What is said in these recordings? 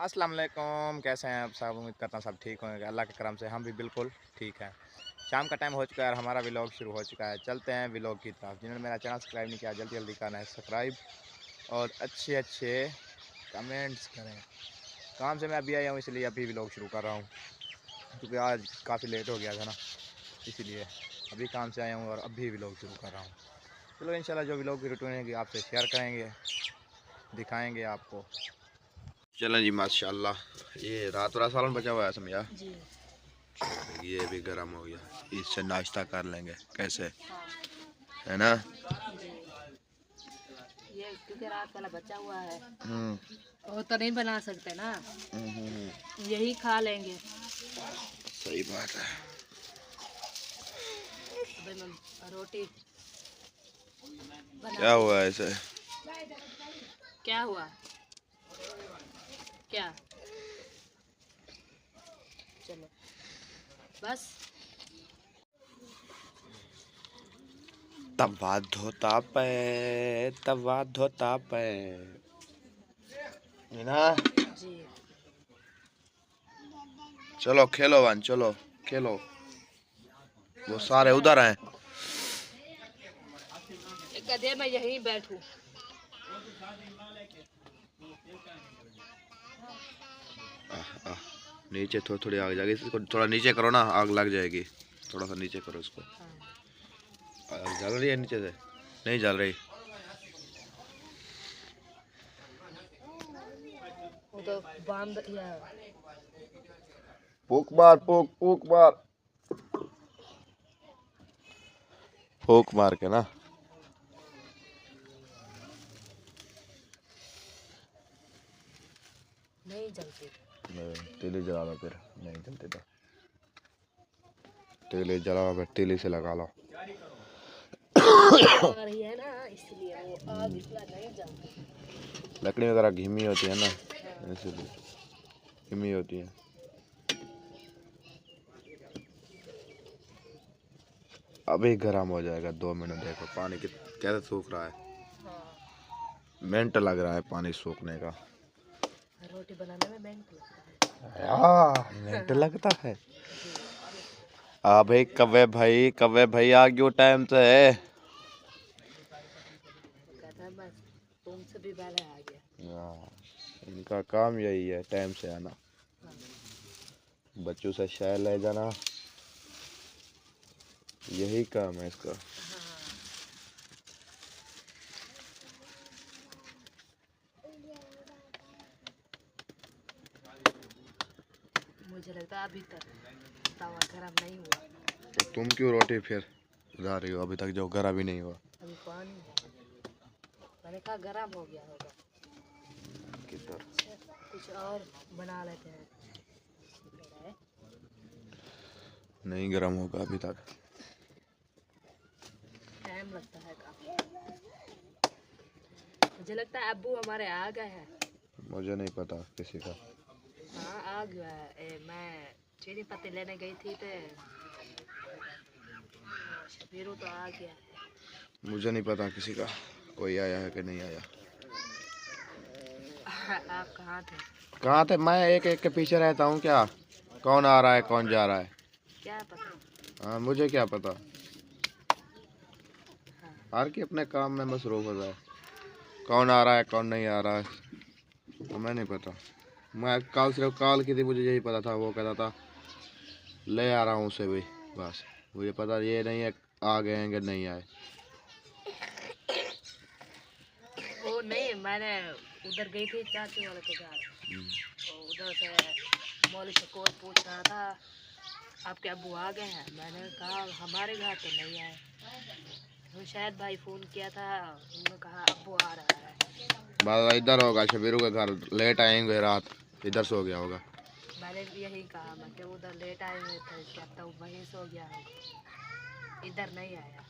अस्सलाम वालेकुम, कैसे हैं आप सब। उम्मीद करता हूँ सब ठीक होंगे। अल्लाह के करम से हम भी बिल्कुल ठीक हैं। शाम का टाइम हो चुका है और हमारा व्लॉग शुरू हो चुका है। चलते हैं व्लॉग की तरफ। जिन्होंने मेरा चैनल सब्सक्राइब नहीं किया जल्दी जल्दी करना है सब्सक्राइब और अच्छे अच्छे कमेंट्स करें। काम से मैं अभी आया हूँ इसलिए अभी व्लॉग शुरू कर रहा हूँ, क्योंकि आज काफ़ी लेट हो गया था ना, इसीलिए अभी काम से आया हूँ और अभी व्लॉग शुरू कर रहा हूँ। चलो इंशाल्लाह जो व्लॉग की रूटीन है आपसे शेयर करेंगे, दिखाएंगे आपको। चलें जी माशाल्लाह। ये रात वाला सालन बचा हुआ है समझा जी। ये भी गर्म हो गया, इससे नाश्ता कर लेंगे कैसे, हाँ। है ना जी। ये क्योंकि रात वाला बचा हुआ है वो तो नहीं बना सकते ना, यही खा लेंगे। सही बात है। रोटी क्या हुआ ऐसे, क्या हुआ क्या, चलो बस। तवा धोता पे तवा धोता पे ना जी। चलो खेलो वन, चलो खेलो। वो सारे उधर हैं। कदे मैं यहीं बैठूं। नीचे थोड़ी थोड़ी आग जाएगी, इसको थोड़ा नीचे करो ना, आग लग जाएगी। थोड़ा सा नीचे करो इसको। आग जल रही है नीचे से, नहीं जल रही। वो तो बंद या फूक मार, फूक मार, फूक मार के ना। नहीं जलती। तीली जला लो, फिर नहीं जलती तो तीली जलाओ, फिर तीली से लगा लो। रही है ना इसलिए वो आग इतना नहीं जलती। लकड़ी वगैरह घिमी होती है ना, इसलिए घिमी होती है। अभी गर्म हो जाएगा 2 मिनट। देखो पानी कैसे सूख रहा है। मिनट लग रहा है पानी सूखने का। रोटी बनाने में मिनट लगता है यार, मिनट लगता है। भाई कव्वे भाई आ गयो टाइम से है। तुमसे भी पहले आ गया। इनका काम यही है, टाइम से आना, बच्चों से शहर ले जाना, यही काम है इसका। मुझे लगता है अभी तक तवा गरम नहीं हुआ। तो तुम क्यों रोटी फिर उड़ा रही हो अभी तक, जो गरम भी नहीं हुआ। अभी पानी है, मैंने कहा गरम हो गया होगा। किधर कुछ और बना लेते हैं। नहीं गरम होगा अभी तक, टाइम लगता है काफी। मुझे लगता है अब्बू हमारे आ गए हैं। मुझे नहीं पता किसी का। हाँ आ गया है। मैं चीनी पत्ती लेने गई थी तो शबीरू तो आ गया है। मुझे नहीं पता किसी का, कोई आया है कि नहीं आया। आप कहाँ थे? मैं एक एक के पीछे रहता हूँ क्या, कौन आ रहा है कौन जा रहा है, क्या पता। हाँ मुझे क्या पता। हर की अपने काम में मसरूफ हो जाए, कौन आ रहा है कौन नहीं आ रहा है हमें नहीं पता। मैं कल सिर्फ कॉल की थी, मुझे यही पता था, वो कहता था ले आ रहा हूँ उसे भी, बस मुझे पता ये नहीं है आ गए हैं कि नहीं आए। वो नहीं, मैंने उधर गई थी चाची वाले के घर, तो उधर से मौलवी शकोर पूछ रहा था आपके अब्बू आ गए हैं। मैंने कहा हमारे घर तो नहीं आए, तो शायद भाई फ़ोन किया था, उन्होंने कहा अब्बू आ रहा है। बस इधर होगा, शबीरू के घर लेट आएंगे, रात इधर सो गया होगा। मैंने भी यही कहा, मैं कि उधर लेट आए हुए थे, क्या तो वहीं सो गया होगा, इधर नहीं आया।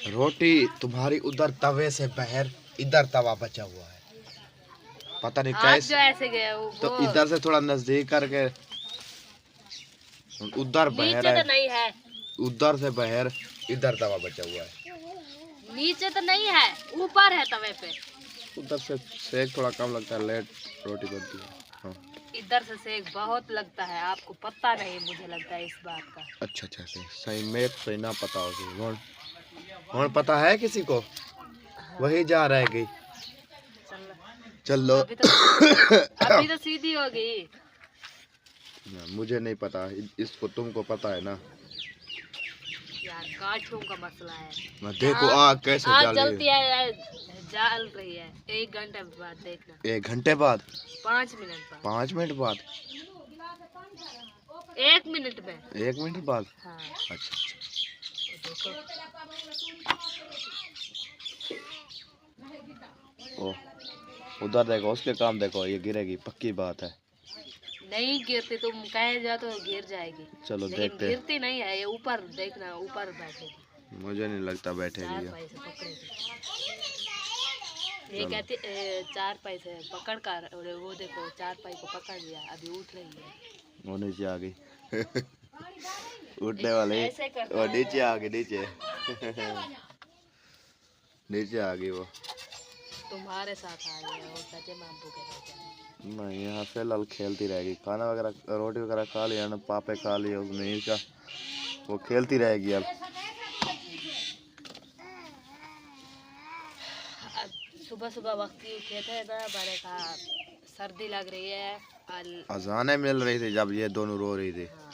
रोटी तुम्हारी उधर तवे से बहर, इधर तवा बचा हुआ है, पता नहीं कैसे। ऐसे गए तो इधर से थोड़ा नजदीक करके, उधर बहर है, तो नहीं है, उधर से बहर, इधर तवा बचा हुआ है। नीचे तो नहीं है, ऊपर है तवे पे। उधर से सेक थोड़ा कम लगता है, लेट रोटी बनती है। हाँ। इधर से सेक बहुत लगता है, आपको पता नहीं, मुझे लगता है इस बात का। अच्छा अच्छा सही सही, मैं सही ना पता होगी कौन पता है किसी को। हाँ। वही जा रहेगी। चलो अभी तो सीधी हो गई। मुझे नहीं पता, इसको तुमको पता है ना यार काठों का मसला है। देखो आग कैसे आग जल जलती है, जल रही है। 1 घंटे बाद देखना। 1 घंटे बाद 5 मिनट बाद। 5 मिनट बाद 1 मिनट में। 1 मिनट बाद। हाँ। अच्छा देखो ओ उधर देखो, उसके काम देखो, ये गिरेगी पक्की बात है। नहीं गिरती, तुम कहे जा तो गिर जाएगी। चलो लेकिन देखते। गिरती नहीं है, ये ऊपर देखना, ऊपर बैठेगी। मुझे नहीं लगता बैठेगी। 4 पैसे पकड़ेगी। ये कहती 4 पैसे पकड़ कर, और वो देखो 4 पैसे को पकड़ लिया, अभी उठ रही है। वो नीचे आ गई उठने वाले वो नीचे आ गई, नीचे नीचे आ गई वो। तुम्हारे साथ आ गई है, और सचे मामू के साथ। नहीं, यहाँ फिलहाल खेलती रहेगी, खाना वगैरह रोटी वगैरह खा लिया ना, पापे खा लिया उसने, इसका वो खेलती रहेगी अब। सुबह सुबह वक्त ही उठे थे तो मैंने कहा सर्दी लग रही है। अजाने मिल रही थी जब ये दोनों रो रही थी। हाँ,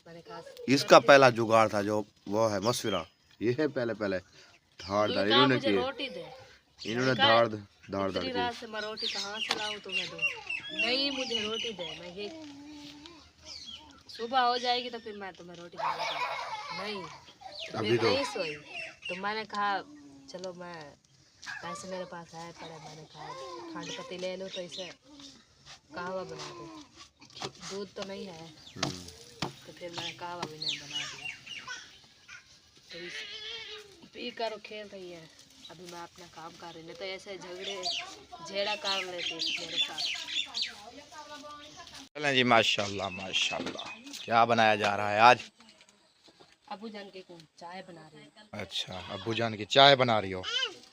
मैंने कहा इसका पहला जुगाड़ था जो वो है मशवरा, ये है पहले धाड़ इन्होंने की, रोटी दे। इन्होंने धाड़ इतनी रात से मैं रोटी कहाँ से लाऊं तुम्हें दूं? नहीं मुझे रोटी दे। मैं ये सुबह हो जाएगी तो फिर मैं तुम्हें रोटी खिलाऊंगा। नहीं अभी तो नहीं सोई। तो मैंने कहा चलो मैं पैसे मेरे पास आए पड़े, मैंने कहा खंड पत्ती ले लो तो इसे कहवा बना दो। दूध तो नहीं है तो फिर मैंने कहवा भी नहीं बना दिया। तो पी कर खेल रही है। अभी मैं अपना काम कर रही, नहीं तो ऐसे झेड़ा कर लेती मेरे साथ। चलें जी, माशाल्लाह माशाल्लाह। क्या बनाया जा रहा है आज? अबू जान की चाय बना रही है। अच्छा, अब्बू जान की चाय बना रही हो।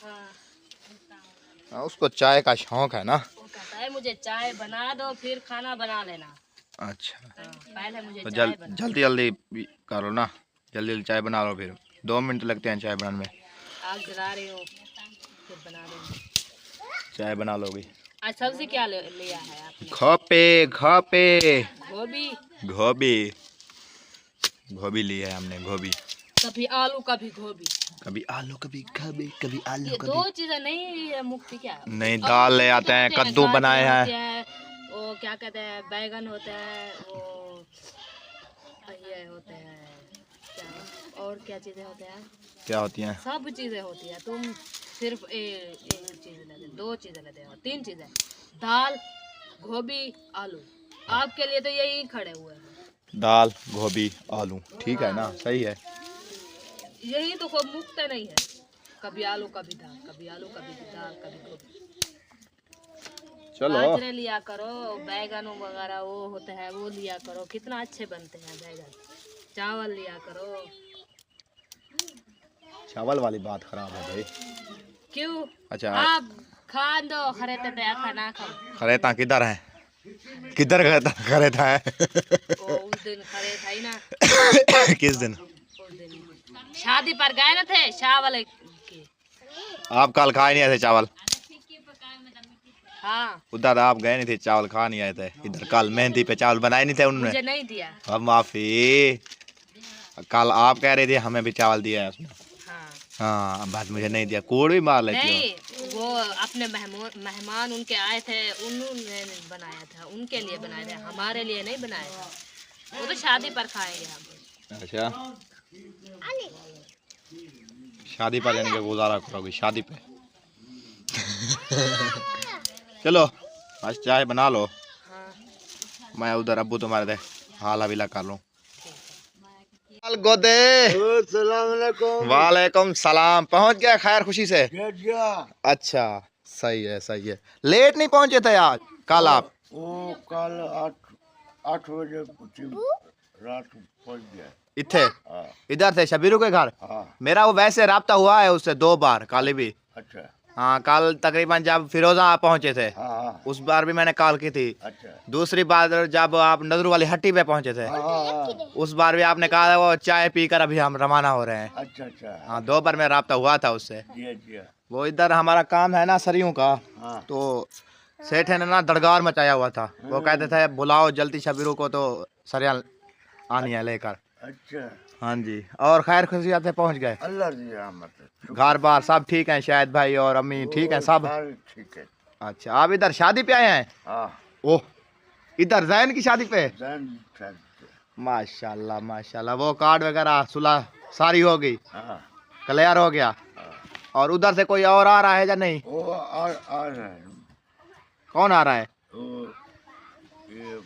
हाँ, उसको चाय का शौक है ना। वो कहता है मुझे चाय बना दो फिर खाना बना लेना। अच्छा हाँ, पहले मुझे तो चाय बना। जल्दी जल्दी करो ना, जल्दी जल्दी चाय बना लो, फिर 2 मिनट लगते हैं चाय बनाने में। आग जला रही हूँ फिर बना दूँगी। चाय बना लोगी। आज सब्जी क्या लिया है आपने? घोपे गोभी। गोभी ली है हमने, गोभी। कभी आलू कभी गोभी। कभी आलू कभी आलू ये दो चीजें नहीं है मुक्ति क्या? नहीं, दाल ले आते हैं, कद्दू बनाए हैं, वो क्या कहते हैं, बैगन होते हैं, वो ये होते हैं क्या, और क्या चीजें होते हैं? क्या होती हैं? सब चीजें होती है। तुम सिर्फ एक चीज लेते, 2 चीजें लेते हो, 3 चीजें, दाल गोभी आलू। आपके लिए तो यही खड़े हुए हैं, दाल गोभी आलू। ठीक है ना, सही है। यही तो कोई मुक्त नहीं है। कभी आलू कभी दाल, कभी आलू कभी दाल, कभी गोभी। चलो गाजरे लिया करो, बैगन वगैरह वो होते हैं वो लिया करो, कितना अच्छे बनते हैं बैगन। चावल लिया करो। चावल वाली बात खराब है भाई। क्यों? अच्छा आप खा दो, खरेते पे खाना खाओ। खरेता किधर है? किधर खरेता है? उस दिन खरेता ही ना। किस दिन? उस दिन शादी पर गए ना थे शाह वाले के। आप कल खाए नहीं आए थे चावल? हाँ, उधर आप गए नहीं थे, चावल खा नहीं आए थे। इधर कल मेहंदी पे चावल बनाए नहीं थे उन्होंने? मुझे नहीं दिया। अब माफी, कल आप कह रहे थे हमें भी चावल दिया है उसने। हाँ, हाँ, बात मुझे नहीं दिया, कोड़ भी मार लेती हो। नहीं वो अपने मेहमान उनके आए थे, उन्होंने बनाया था, उनके लिए बनाया था, हमारे लिए नहीं बनाया था। वो तो शादी पर खाएंगे हम। अच्छा, शादी पर जाने के गुजारा करोगी शादी पे? चलो आज चाय बना लो। हाँ, मैं उधर अब्बू तुम्हारे थे हाला विला कर लूँ। गोदे वालेकुम सलाम। पहुंच गया खैर खुशी से? अच्छा सही है। लेट नहीं पहुंचे थे आज? कल आप? वो कल 8 बजे रात को पहुंच गया। इत्थे हाँ इधर से शबीरू के घर। हाँ मेरा वो वैसे राब्ता हुआ है उससे 2 बार कल भी। अच्छा हाँ कल तकरीबन जब फिरोजा आप पहुंचे थे हाँ हाँ उस बार भी मैंने कॉल की थी। अच्छा दूसरी बार जब आप नजरू वाली हट्टी पे पहुंचे थे हाँ हाँ उस बार भी आपने कहा वो चाय पीकर अभी हम रवाना हो रहे हैं। अच्छा अच्छा हाँ 2 बार मेरा राब्ता हुआ था उससे। जी जी वो इधर हमारा काम है ना सरियों का, हाँ तो सेठ ने ना दरगार मचाया हुआ था। वो कहते थे बुलाओ जल्दी शबीरू को तो सरिया आनी है लेकर। अच्छा हाँ जी, और खैर खुशियात से पहुंच गए। अल्लाह की रहमत है। घर बार सब ठीक हैं, शायद भाई और अम्मी ठीक हैं सब। सारे ठीक है। अच्छा आप इधर शादी पे आए हैं? हाँ ओह इधर जैन की शादी पे? जान शादी पे। माशाल्लाह माशाल्लाह। वो कार्ड वगैरह सुलह सारी हो गई, हाँ क्लियर हो गया? हाँ और उधर से कोई और आ रहा है या नहीं? वो आ रहे हैं। कौन आ रहा है? वो ये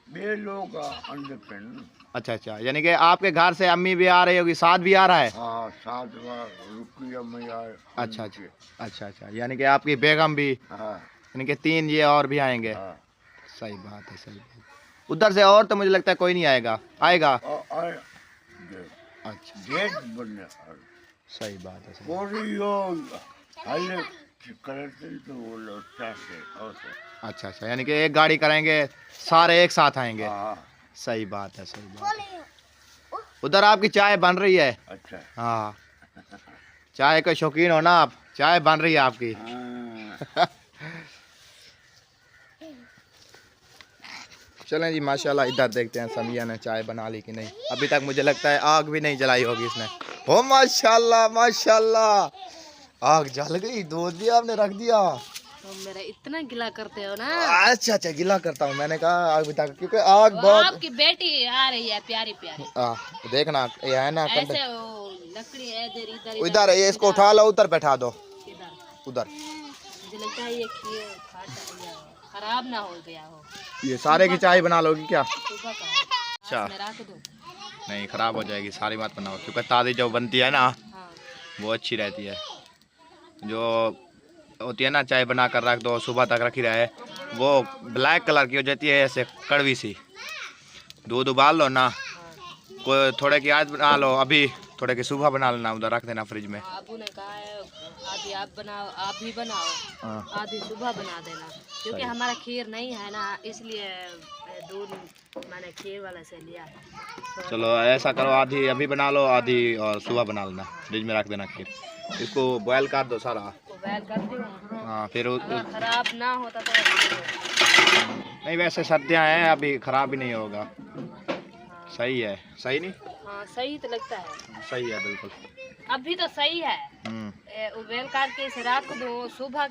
बे लोग अंदर पे न। अच्छा अच्छा, यानी कि आपके घर से अम्मी भी आ रही होगी, साथ भी आ रहा है? हाँ साथ में रुकिया मैया। अच्छा अच्छा अच्छा अच्छा, यानी कि आपकी बेगम भी, हाँ यानी कि 3 ये और भी आएंगे। हाँ सही बात है सही बात है। उधर से और तो मुझे लगता है कोई नहीं आएगा, आएगा? और अच्छा गेट बनने सही बात है सही। पूरी यो हाल करते तो वो लोग चाहते और अच्छा अच्छा, यानी कि एक गाड़ी करेंगे सारे एक साथ आएंगे। हाँ सही बात है सही बात है। उधर आपकी चाय बन रही है? अच्छा हाँ चाय के शौकीन हो ना आप? चाय बन रही है आपकी। हाँ चलें जी माशाल्लाह, इधर देखते हैं समिया ने चाय बना ली कि नहीं। अभी तक मुझे लगता है आग भी नहीं जलाई होगी इसने। हो माशाल्लाह माशाल्लाह, आग जल गई, दूध भी आपने रख दिया। तो मेरा इतना गिला करते हो ना। अच्छा अच्छा, गिला करता हूँ मैंने कहा आग बिता, क्योंकि आग वो बहुत। आपकी बेटी आ रही है प्यारी प्यारी। देखना ये है ना ऐसे वो लकड़ी है इधर इधर इधर, ये इसको उठा लो, उधर बैठा दो इधर। उधर। मुझे लगता है ये खराब ना हो गया हो। ये सारे की चाय बना लोगी क्या? सुबह का अच्छा मैं रख दूं। नहीं खराब हो जाएगी, सारी बात बनाओ, क्योंकि ताज़ी जो बनती है ना हाँ वो अच्छी रहती है। जो होती है ना चाय बना कर रख दो सुबह तक रखी रहे, वो ब्लैक कलर की हो जाती है, ऐसे कड़वी सी। दूध उबाल लो ना, हाँ। कोई थोड़े की आज बना लो, अभी थोड़े की सुबह बना लेना, उधर रख देना फ्रिज में। अबू ने कहा है आधी आप बनाओ, आप भी बनाओ, हाँ आधी सुबह बना देना, क्योंकि हमारा खीर नहीं है ना, इसलिए दूध मैंने खीर वाले से लिया है। तो चलो ऐसा करो, आधी अभी बना लो, आधी और सुबह बना लेना, फ्रिज में रख देना खीर। इसको बॉयल कर दो सारा। उबाल करती हूँ। हाँ फिर अगर खराब ना होता तो नहीं, वैसे सर्दियाँ हैं अभी, ख़राब भी नहीं होगा। सही है, सही नहीं? हाँ सही तो लगता है, सही है बिल्कुल। अभी तो सही है। उबाल काट के इसे रात को दो, सुबह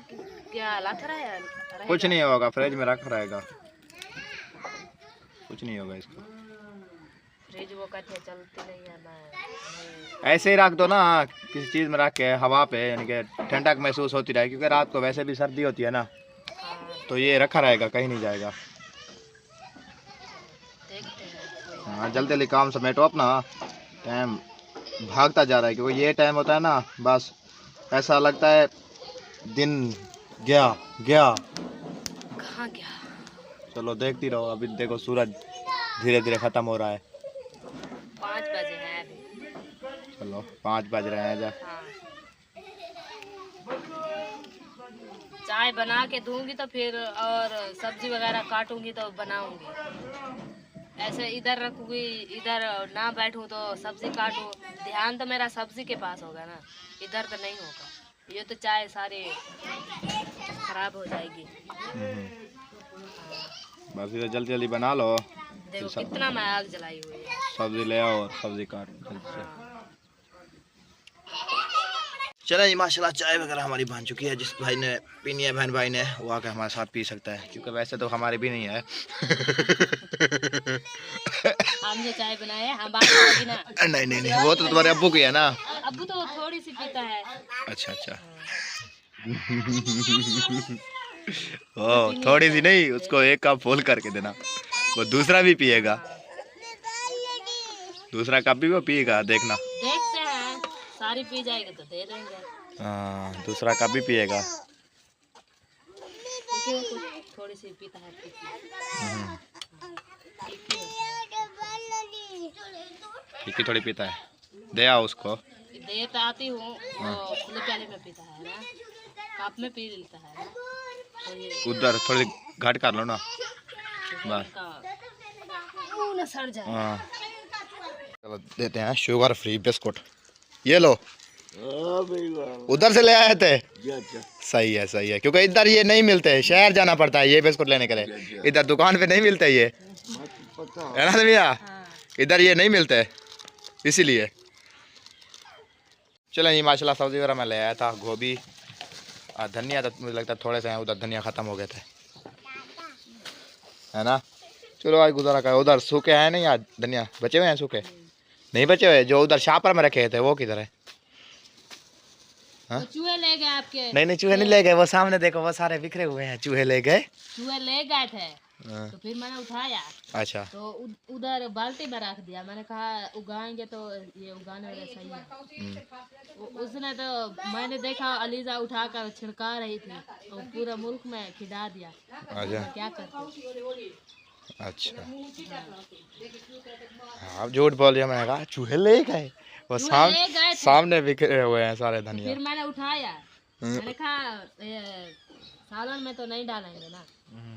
क्या लाता रहेगा? कुछ नहीं होगा, फ्रिज में रखा रहेगा, कुछ नहीं होगा इसको। फ्रिज वो कहते हैं चलती नहीं है ना। ऐसे ही रख दो ना, किसी चीज़ में रख के हवा पे, यानी कि ठंडक महसूस होती रहे, क्योंकि रात को वैसे भी सर्दी होती है ना, हाँ, तो ये रखा रहेगा, कहीं नहीं जाएगा। देखते हैं। हाँ जल्दी जल्दी काम समेटो अपना, टाइम भागता जा रहा है, क्योंकि ये टाइम होता है ना, बस ऐसा लगता है दिन गया गया। कहाँ गया? चलो देखती रहो, अभी देखो सूरज धीरे धीरे ख़त्म हो रहा है। 5 बजे है अभी। चलो 5 बज रहे हैं जा। हाँ। चाय बना के दूंगी तो फिर, और सब्जी वगैरह काटूंगी तो बनाऊंगी। ऐसे इधर रखूंगी, इधर ना बैठूं तो सब्जी काटूं, ध्यान तो मेरा सब्जी के पास होगा ना, इधर तो नहीं होगा। ये तो चाय सारी खराब हो जाएगी। बस इधर जल्दी जल्दी बना लो। देखो कितना मैं आग जलाई हुई है। सब्जी ले आओ और सब्जी काट जल्दी से। चलो जी माशाल्लाह, चाय वगैरह हमारी बन चुकी है। जिस भाई ने पीनी है, बहन भाई ने, वो आके हमारे साथ पी सकता है, क्योंकि वैसे तो हमारी भी नहीं है। हम जो चाय बनाए हम बात करेंगे ना। नहीं नहीं नहीं, वो तो तुम्हारे अब्बू की है ना। अब्बू तो थोड़ी सी पीता है। अच्छा अच्छा। ओ थोड़ी सी नहीं, उसको 1 कप फुल करके देना, वो दूसरा भी पिएगा, दूसरा कप भी वो पिएगा, देखना। देखते हैं, सारी पी जाएगी तो दे देंगे। हाँ दूसरा कप भी पिएगा। क्योंकि वो कुछ थोड़ी सी पीता है। फीकी थोड़ी पीता है, दे आओ उसको। दे तो आती हूँ, खुले प्याले में पीता है ना, कप में पी लेता है ना, तो ये उधर थोड़ी घट कर लो ना बस। मुंह न सड़ जाए। हाँ चलो देते हैं शुगर फ्री बिस्कुट, ये लो। हाँ भाई वाह, उधर से ले आए थे, जा जा सही है क्योंकि इधर ये नहीं मिलते, शहर जाना पड़ता है ये बिस्कुट लेने के लिए, इधर दुकान पे नहीं मिलते ये, पता है ना भैया, हाँ। इधर ये नहीं मिलते इसीलिए। चलो ये माशाल्लाह सब्जी वगैरह मैं ले आया था, गोभी और धनिया, तो मुझे लगता है थोड़े से हैं उधर, धनिया ख़त्म हो गए थे, है ना। चलो आज गुजारा कर। उधर सूखे हैं नहीं यार, धनिया बचे हुए हैं, सूखे नहीं बचे हुए, जो उधर शापर में रखे थे वो किधर है? हाँ? वो चूहे ले गए आपके। नहीं चूहे नहीं ले गए, वो सामने देखो वो सारे बिखरे हुए हैं, चूहे ले गए। चूहे ले गए थे, हाँ, तो फिर मैंने उठाया, अच्छा तो उधर बाल्टी में रख दिया। मैंने कहा उगाएंगे तो ये उगाने वाला सही है। उसने तो मैंने देखा अलीजा उठाकर छिड़का रही थी, तो पूरा मुल्क में खिला दिया। अच्छा क्या करते? अच्छा हाँ, आप झूठ बोल रहे हो, मैंने कहा चूहे ले गए, वो चूहे ले गए थे। सामने बिखरे हुए हैं सारे धनिया। फिर मैंने उठाया, मैंने कहा सालन में तो नहीं डालेंगे ना।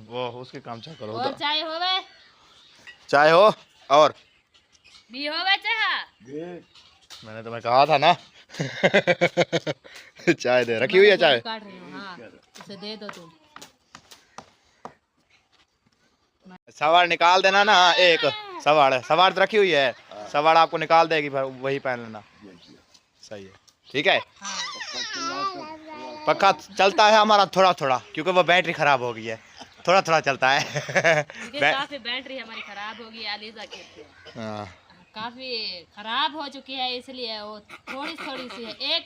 वो उसके काम चाह करो। और चाय होवे, चाय हो और भी होवे चाह। दे मैंने तुम्हें कहा था ना चाय दे रखी हुई है चाय। काट रही हूँ, हाँ उसे दे दो तुम। सवार निकाल देना ना, एक सवार तो रखी हुई है, सवार आपको निकाल देगी, वही पहन लेना, सही है ठीक है। पक्का चलता है हमारा थोड़ा थोड़ा, क्योंकि वो बैटरी खराब हो गई है, थोड़ा थोड़ा चलता है काफी बैटरी हमारी खराब होगी, अलीजा की हाँ। काफी खराब हो चुकी है, इसलिए वो थोड़ी थोड़ी सी है, एक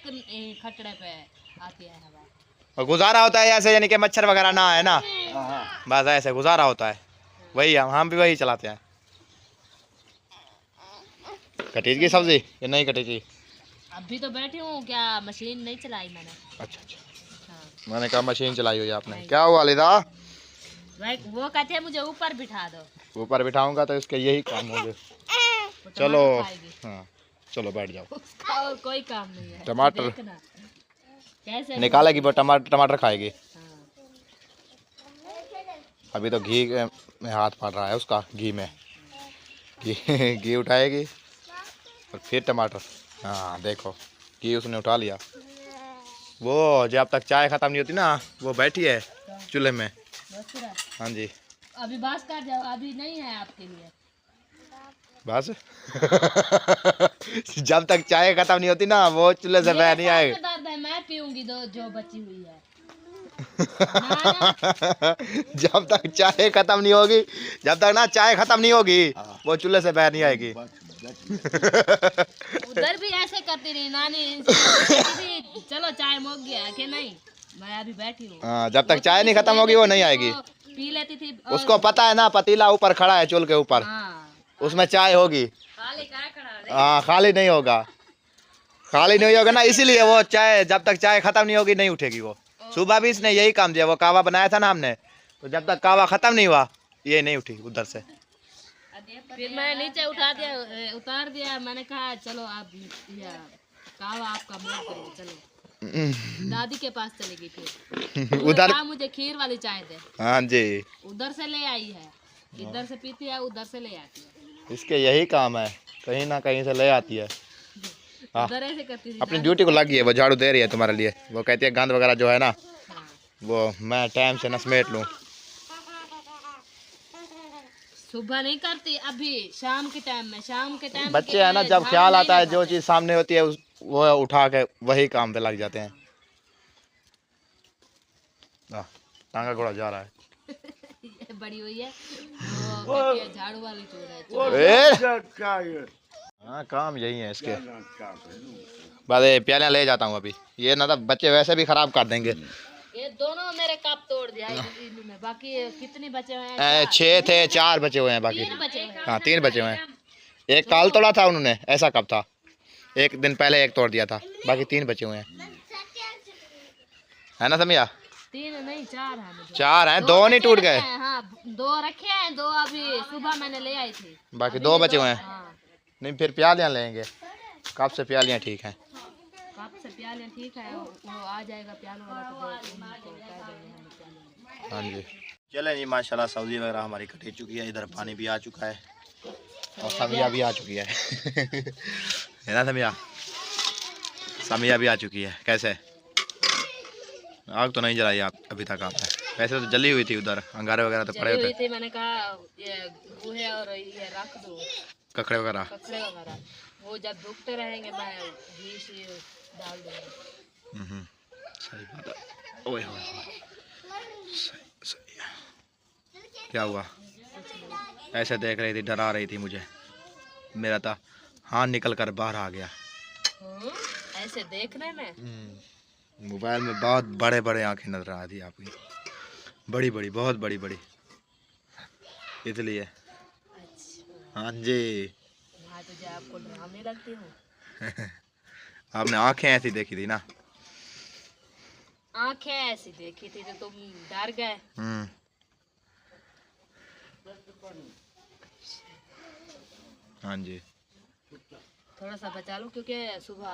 खटड़े पे आती है हवा। और गुजारा होता है ऐसे, यानी कि मच्छर वगैरह ना है ना, बस ऐसे गुजारा होता है, वही हम भी वही चलाते हैं। कटीज की सब्जी या नहीं कटीज? अभी तो बैठी हूँ, क्या मशीन नहीं चलाई मैंने। अच्छा हाँ। मैंने कहा मशीन चलाई हुई आपने, क्या हुआ लिदा? वो कहते हैं मुझे ऊपर बिठा दो। ऊपर बिठाऊंगा तो इसके यही काम होंगे। वो चलो टमाटर खाएगी। हाँ चलो बैठ जाओ। उसका और कोई काम नहीं है। टमाटर देखना कैसे निकालेगी, वो टमाटर खाएगी। हाँ। अभी तो घी में हाथ पड़ रहा है उसका, घी में घी उठाएगी और फिर टमाटर। हाँ देखो घी उसने उठा लिया। वो जब तक चाय ख़त्म नहीं होती ना, वो बैठी है चूल्हे में। बस पूरा। हाँ जी अभी बास काट जाओ, अभी नहीं है आपके लिए। बस जब तक चाय ख़त्म नहीं होती ना, वो चूल्हे से बाहर नहीं आएगी। दर्द है, मैं पीऊंगी दो जो बची हुई है। जब तक चाय खत्म नहीं होगी, जब तक ना चाय खत्म नहीं होगी, वो चूल्हे से बाहर नहीं आएगी। उधर भी ऐसे करती रही नानी, चलो चाय मुक गया कि नहीं, मैं अभी बैठी हूँ। हाँ जब तक चाय नहीं खत्म होगी वो नहीं आएगी। पी लेती थी। उसको पता है ना, पतीला ऊपर खड़ा है चूल्हे के ऊपर, हाँ। उसमें चाय होगी। खाली क्या खड़ा हाँ खाली नहीं होगा, खाली नहीं होगा ना, इसीलिए वो चाय जब तक चाय खत्म नहीं होगी नहीं उठेगी वो। सुबह भी इसने यही काम दिया, वो कावा बनाया था ना हमने, तो जब तक कावा खत्म नहीं हुआ ये नहीं उठी उधर से। फिर मैं नीचे उतार दिया। मैंने कहा चलो आप कावा आपका मोड़ करो, चलो दादी के पास चलेगी। फिर उधर मुझे खीर वाली चाय दे। हाँ जी उधर से ले आई है, इधर से पीती है, उधर से ले आती है। इसके यही काम है, कहीं ना कहीं से ले आती है। हाँ उधर ऐसे करती थी। अपनी ड्यूटी को लगी है, वो झाड़ू दे रही है तुम्हारे लिए। वो कहती है गंद वगैरह जो है ना, हाँ। वो मैं टाइम से न समेट लूँ। सुबह नहीं करती, अभी शाम के टाइम में। शाम के टाइम बच्चे है ना, जब ख्याल आता है जो चीज़ सामने होती है वो उठा के वही काम पे लग जाते हैं। टांगा घोड़ा जा रहा है। ये बड़ी हुई है, वो कहती है झाड़ू वाली चोर है। हाँ काम यही है इसके। बस ये प्यालियाँ ले जाता हूँ अभी, ये ना तो बच्चे वैसे भी खराब कर देंगे। ये दोनों मेरे कप तोड़ दिया इनमें। बाकी कितने बचे हुए हैं? 6 थे, 4 बचे हुए हैं बाकी। 3 बचे हुए हैं। हाँ 3 बचे हुए हैं। एक काल तोड़ा था उन्होंने, ऐसा कब था, एक दिन पहले एक तोड़ दिया था, बाकी 3 बचे हुए हैं, है ना समिया? 3 नहीं 4 हैं मुझे। 4 हैं, 2 नहीं टूट गए? हाँ 2 रखे हैं, 2 अभी सुबह मैंने ले आई थी। बाकी अभी 2 बचे हुए हैं। हाँ नहीं फिर प्यालियाँ लेंगे, कब से प्यालियाँ ठीक हैं। कप से प्याले ठीक है, वो आ जाएगा प्याल वाला तो उनको कह देंगे हम प्याले। हाँ जी चले जी, माशाल्लाह सब्जी वगैरह हमारी कटी चुकी है, इधर पानी भी आ चुका है और समिया भी आ चुकी है ना समिया? समिया भी आ चुकी है। कैसे आग तो नहीं जलाई आप अभी तक आपने? वैसे तो जली हुई थी, उधर अंगारे वगैरह तो पड़े हुए थे। मैंने कहा ये गुहे और ये रख दो ककड़े वगैरह। कपड़े वगैरह, वो जब भूखते रहेंगे मैं घी से डाल दूंगा। सही बात है। ओए होए सही सही है। क्या हुआ? ऐसे देख रही थी, डरा रही थी मुझे, मेरा था हाथ निकल कर बाहर आ गया। ऐसे देखने में मोबाइल में बहुत बड़े बड़े आंखें नजर आ रही आपकी, बड़ी बड़ी, बहुत बड़ी बड़ी, इसलिए। अच्छा हाँ जी हाँ, तुझे आपको डरावनी लगती हूँ। आपने आंखें ऐसी देखी थी ना? आंखें ऐसी देखी थी तो तुम डर गए। हाँ जी थोड़ा सा बचा लो क्योंकि सुबह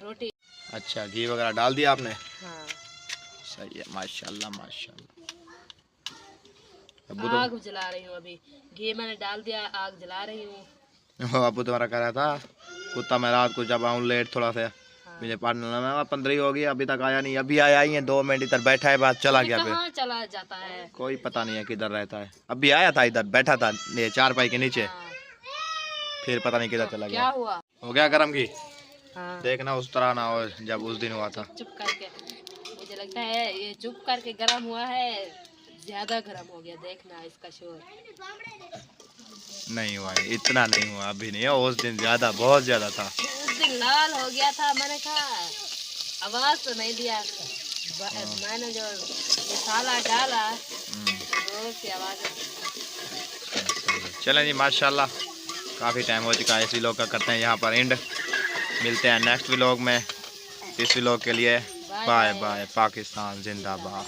रोटी। अच्छा घी वगैरह डाल दिया आपने? हाँ सही है, माशाल्लाह माशाल्लाह। आग जला रही हूँ, अभी घी मैंने डाल दिया, आग जला रही हूँ। अबू तुम्हारा कह रहा था कुत्ता मैं रात को जब आऊँ लेट थोड़ा सा मुझे पढ़ना, मैं 15 हो गई अभी तक आया नहीं। अभी आया ही है, 2 मिनट इधर बैठा है, बात चला गया। कहाँ चला जाता है? कोई पता नहीं है किधर रहता है। अभी आया था, इधर बैठा था ये चारपाई के नीचे, फिर पता नहीं किधर चला क्या गया। हुआ? हो गया गरम घी? हाँ। देखना उस तरह ना हो जब उस दिन हुआ था। चुप करके, मुझे लगता है ये चुप करके गरम हुआ है, ज्यादा गरम हो गया। देखना इसका शोर। नहीं हुआ, इतना नहीं हुआ, अभी नहीं है, उस दिन ज्यादा, बहुत ज्यादा था। उस दिन लाल हो गया था, मैंने कहा आवाज तो नहीं दिया, मैंने जो मसाला डाला जोर से आवाज। चलें जी माशाल्लाह, काफ़ी टाइम हो चुका है, इस व्लॉग का करते हैं यहाँ पर एंड। मिलते हैं नेक्स्ट व्लॉग में। इस व्लॉग के लिए बाय बाय। पाकिस्तान जिंदाबाद।